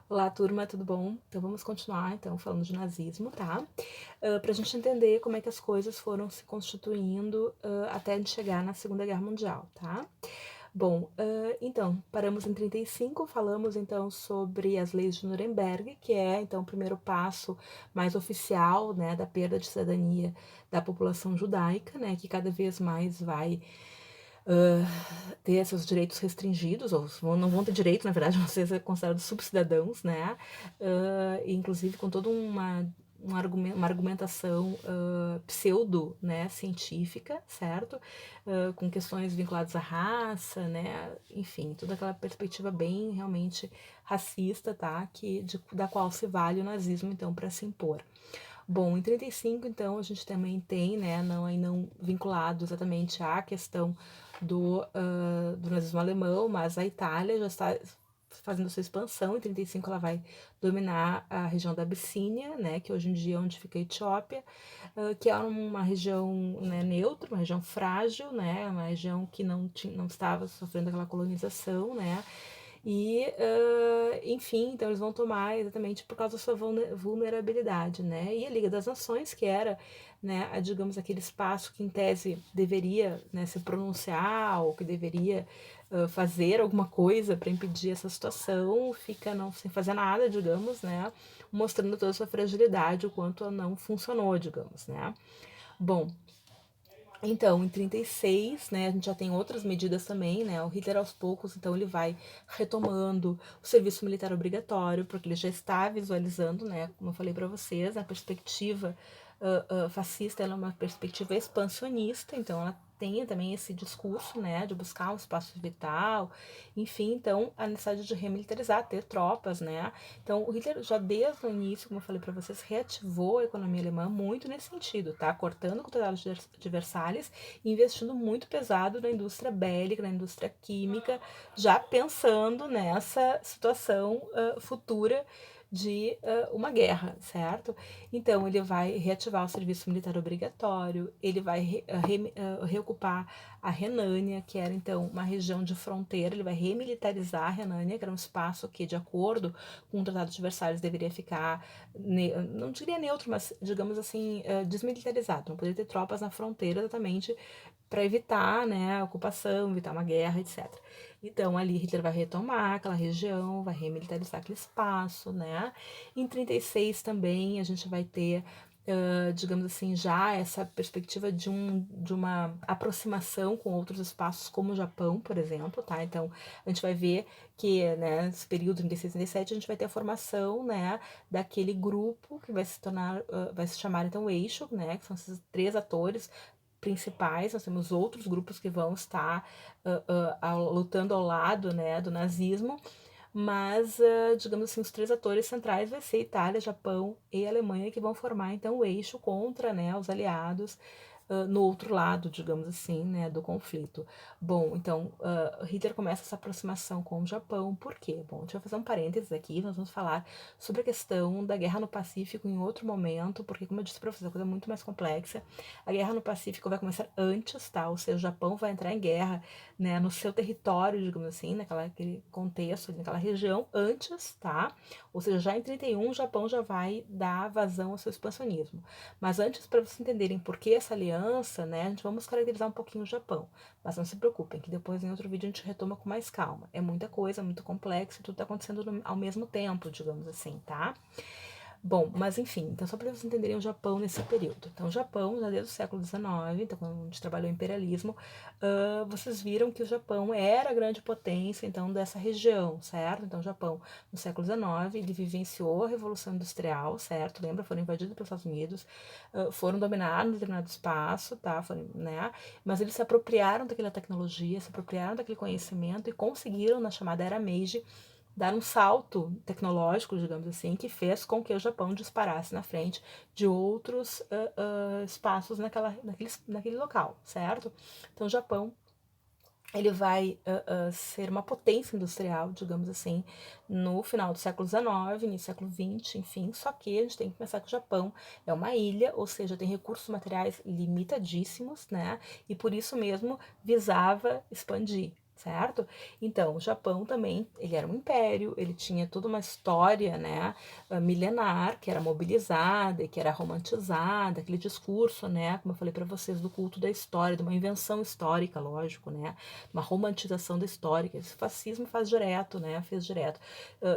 Olá, turma, tudo bom? Então vamos continuar então falando de nazismo, tá? Para a gente entender como é que as coisas foram se constituindo até a gente chegar na Segunda Guerra Mundial, tá? Bom, então, paramos em 35, falamos então sobre as leis de Nuremberg, que é então o primeiro passo mais oficial, né, da perda de cidadania da população judaica, né, que cada vez mais vai ter seus direitos restringidos, ou não vão ter direito, na verdade, vão ser considerados subcidadãos, né? Inclusive com toda uma argumentação pseudo, né, científica, certo? Com questões vinculadas à raça, né? Enfim, toda aquela perspectiva bem realmente racista, tá? Da qual se vale o nazismo, então, para se impor. Bom, em 35, então, a gente também tem, né, não vinculado exatamente à questão do nazismo alemão, mas a Itália já está fazendo sua expansão. Em 35 ela vai dominar a região da Abissínia, né, que hoje em dia é onde fica a Etiópia, que é uma região, né, neutra, uma região frágil, né, uma região que não estava sofrendo aquela colonização, né, enfim, então eles vão tomar exatamente por causa da sua vulnerabilidade, né? E a Liga das Nações, que era, né, digamos, aquele espaço que em tese deveria, né, se pronunciar ou que deveria fazer alguma coisa para impedir essa situação, fica não sem fazer nada, digamos, né? Mostrando toda a sua fragilidade, o quanto ela não funcionou, digamos, né? Bom, então, em 36, né, a gente já tem outras medidas também, né, o Hitler aos poucos, então ele vai retomando o serviço militar obrigatório, porque ele já está visualizando, né, como eu falei para vocês, a perspectiva fascista, ela é uma perspectiva expansionista, então ela tem também esse discurso, né, de buscar um espaço vital, enfim, então a necessidade de remilitarizar, ter tropas, né, então o Hitler já desde o início, como eu falei para vocês, reativou a economia alemã muito nesse sentido, tá, cortando com o Tratado de Versalhes e investindo muito pesado na indústria bélica, na indústria química, já pensando nessa situação futura de uma guerra, certo? Então, ele vai reativar o serviço militar obrigatório, ele vai reocupar a Renânia, que era então uma região de fronteira, ele vai remilitarizar a Renânia, que era um espaço que, de acordo com o Tratado de Versalhes, deveria ficar, não diria neutro, mas digamos assim, desmilitarizado, não poderia ter tropas na fronteira exatamente para evitar, né, a ocupação, evitar uma guerra, etc. Então, ali Hitler vai retomar aquela região, vai remilitarizar aquele espaço, né? Em 36 também a gente vai ter, digamos assim, já essa perspectiva de uma aproximação com outros espaços, como o Japão, por exemplo, tá? Então, a gente vai ver que, né, nesse período 36 e 37, a gente vai ter a formação, né, daquele grupo que vai se tornar, vai se chamar, então, o Eixo, né, que são esses três atores principais, nós temos outros grupos que vão estar lutando ao lado, né, do nazismo, mas, digamos assim, os três atores centrais vai ser Itália, Japão e Alemanha, que vão formar então o eixo contra, né, os aliados no outro lado, digamos assim, né, do conflito. Bom, então, Hitler começa essa aproximação com o Japão, por quê? Bom, deixa eu fazer um parênteses aqui, nós vamos falar sobre a questão da guerra no Pacífico em outro momento, porque, como eu disse para vocês, é uma coisa muito mais complexa. A guerra no Pacífico vai começar antes, tá? Ou seja, o Japão vai entrar em guerra, né, no seu território, digamos assim, naquele contexto, naquela região, antes, tá? Ou seja, já em 31, o Japão já vai dar vazão ao seu expansionismo. Mas antes, para vocês entenderem por que essa aliança, né, a gente vamos caracterizar um pouquinho o Japão. Mas não se preocupem, que depois em outro vídeo a gente retoma com mais calma. É muita coisa, muito complexo, e tudo está acontecendo ao mesmo tempo, digamos assim, tá? Bom, mas enfim, então só para vocês entenderem o Japão nesse período. Então, o Japão, já desde o século XIX, então quando a gente trabalhou o imperialismo, vocês viram que o Japão era a grande potência, então, dessa região, certo? Então, o Japão, no século XIX, ele vivenciou a Revolução Industrial, certo? Lembra? Foram invadidos pelos Estados Unidos, foram dominados um determinado espaço, tá? Foram, né? Mas eles se apropriaram daquela tecnologia, se apropriaram daquele conhecimento e conseguiram, na chamada Era Meiji, dar um salto tecnológico, digamos assim, que fez com que o Japão disparasse na frente de outros espaços naquele local, certo? Então, o Japão ele vai ser uma potência industrial, digamos assim, no final do século XIX, início do século XX, enfim. Só que a gente tem que pensar que o Japão é uma ilha, ou seja, tem recursos materiais limitadíssimos, né? E por isso mesmo visava expandir. certo? Então, o Japão também, ele era um império, ele tinha toda uma história, né, milenar, que era mobilizada e que era romantizada, aquele discurso, né, como eu falei para vocês, do culto da história, de uma invenção histórica, lógico, né, uma romantização da história, que esse fascismo faz direto, né, fez direto,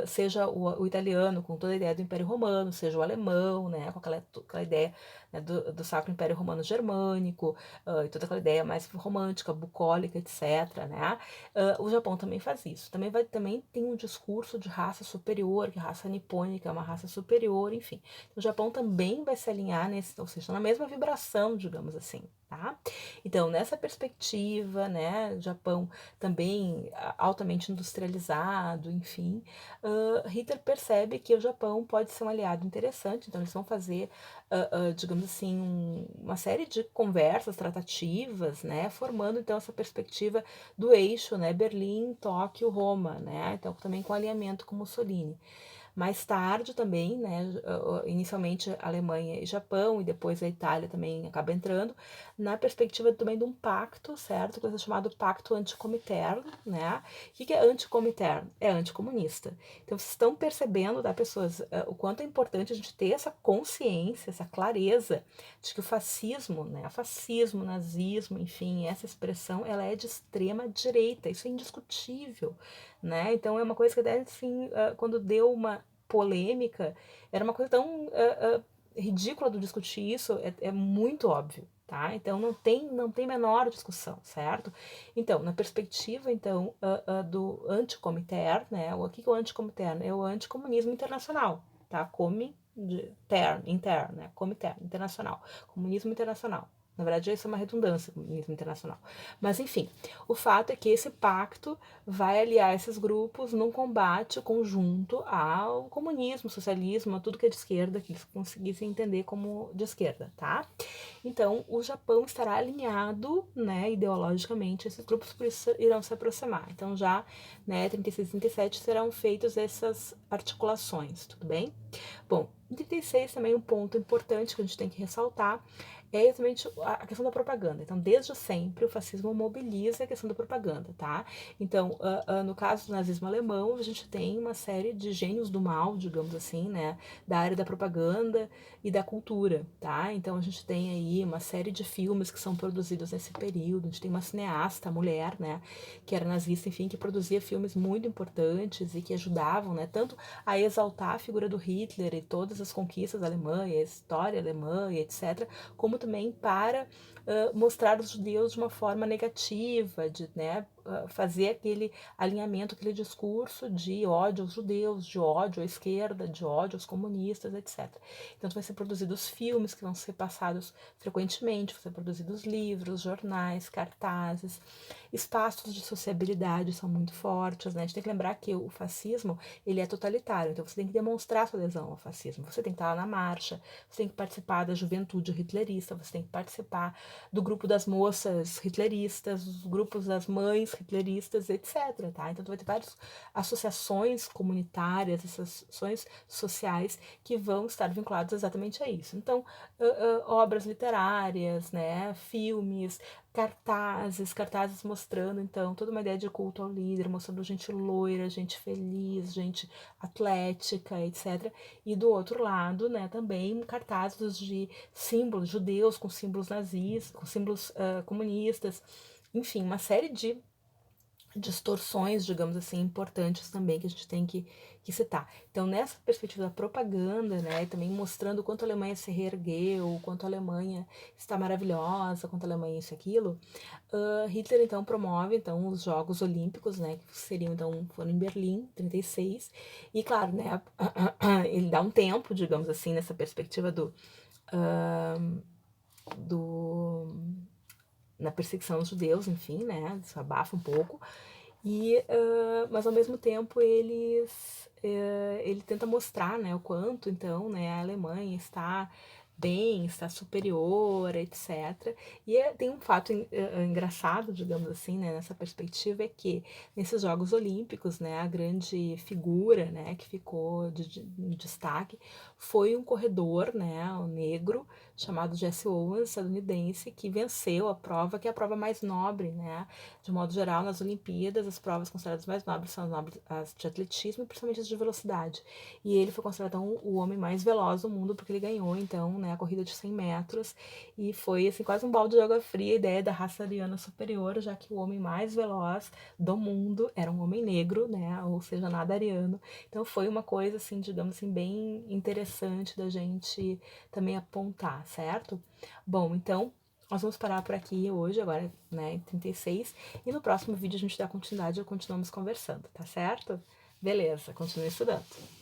seja o italiano com toda a ideia do Império Romano, seja o alemão, né, com aquela ideia, né, do Sacro Império Romano Germânico, e toda aquela ideia mais romântica, bucólica, etc., né? O Japão também faz isso. Também tem um discurso de raça superior, que a raça nipônica é uma raça superior, enfim. O Japão também vai se alinhar nesse, ou seja, na mesma vibração, digamos assim, tá? Então, nessa perspectiva, né, o Japão também altamente industrializado, enfim, Hitler percebe que o Japão pode ser um aliado interessante, então eles vão fazer, digamos assim, uma série de conversas, tratativas, né, formando então essa perspectiva do eixo, né, Berlim, Tóquio, Roma, né, então também com alinhamento com Mussolini. Mais tarde também, né, inicialmente Alemanha e Japão, e depois a Itália também acaba entrando, na perspectiva também de um pacto, certo? Que é chamado Pacto Anticominterno, né? O que é anticominterno? É anticomunista. Então, vocês estão percebendo, tá, pessoas, o quanto é importante a gente ter essa consciência, essa clareza de que o fascismo, né, fascismo, nazismo, enfim, essa expressão, ela é de extrema direita, isso é indiscutível, né? Então, é uma coisa que até, assim, quando deu uma polêmica, era uma coisa tão ridícula de discutir isso, é muito óbvio, tá? Então não tem menor discussão, certo? Então, na perspectiva então do anticomitern, né? O que é o anticomitern? É o anticomunismo internacional, tá? Interno, né? Comitern, internacional, comunismo internacional. Na verdade, isso é uma redundância, comunismo internacional. Mas, enfim, o fato é que esse pacto vai aliar esses grupos num combate conjunto ao comunismo, socialismo, a tudo que é de esquerda, que eles conseguissem entender como de esquerda, tá? Então, o Japão estará alinhado, né, ideologicamente, esses grupos, por isso irão se aproximar. Então, já, né, 36 e 37 serão feitas essas articulações, tudo bem? Bom, em 36 também um ponto importante que a gente tem que ressaltar é exatamente a questão da propaganda. Então, desde sempre, o fascismo mobiliza a questão da propaganda, tá? Então, no caso do nazismo alemão, a gente tem uma série de gênios do mal, digamos assim, né? Da área da propaganda e da cultura, tá? Então, a gente tem aí uma série de filmes que são produzidos nesse período. A gente tem uma cineasta, mulher, né? Que era nazista, enfim, que produzia filmes muito importantes e que ajudavam, né? Tanto a exaltar a figura do Hitler e todas as conquistas alemãs, a história alemã, etc., como também para mostrar os judeus de uma forma negativa, de, né, fazer aquele alinhamento, aquele discurso de ódio aos judeus, de ódio à esquerda, de ódio aos comunistas, etc. Então, vai ser produzidos filmes que vão ser passados frequentemente, vão ser produzidos livros, jornais, cartazes, espaços de sociabilidade são muito fortes, né? A gente tem que lembrar que o fascismo, ele é totalitário, então você tem que demonstrar sua adesão ao fascismo, você tem que estar lá na marcha, você tem que participar da juventude hitlerista, você tem que participar do grupo das moças hitleristas, dos grupos das mães hitleristas, etc, tá? Então, tu vai ter várias associações comunitárias, associações sociais que vão estar vinculadas exatamente a isso. Então, obras literárias, né, filmes, cartazes mostrando, então, toda uma ideia de culto ao líder, mostrando gente loira, gente feliz, gente atlética, etc. E do outro lado, né, também cartazes de símbolos judeus com símbolos nazis, com símbolos comunistas, enfim, uma série de distorções, digamos assim, importantes também que a gente tem que citar. Então, nessa perspectiva da propaganda, né, também mostrando o quanto a Alemanha se reergueu, o quanto a Alemanha está maravilhosa, quanto a Alemanha isso e aquilo, Hitler, então, promove então, os Jogos Olímpicos, né, que seriam, então, foram em Berlim, 36, e, claro, né, ele dá um tempo, digamos assim, nessa perspectiva do na perseguição aos judeus, enfim, né, isso abafa um pouco, mas ao mesmo tempo ele tenta mostrar, né, o quanto então, né, a Alemanha está bem, está superior, etc. E tem um fato engraçado, digamos assim, né, nessa perspectiva, é que nesses Jogos Olímpicos, né, a grande figura, né, que ficou em destaque foi um corredor, né, um negro, chamado Jesse Owens, estadunidense, que venceu a prova, que é a prova mais nobre, né, de modo geral, nas Olimpíadas, as provas consideradas mais nobres são as de atletismo e principalmente as de velocidade. E ele foi considerado então, o homem mais veloz do mundo, porque ele ganhou, então, né, a corrida de 100 metros. E foi, assim, quase um balde de água fria a ideia da raça ariana superior, já que o homem mais veloz do mundo era um homem negro, né, ou seja, nada ariano. Então foi uma coisa, assim, digamos assim, bem interessante da gente também apontar, certo? Bom, então, nós vamos parar por aqui hoje, agora, né, em 36, e no próximo vídeo a gente dá continuidade e continuamos conversando, tá certo? Beleza, continue estudando.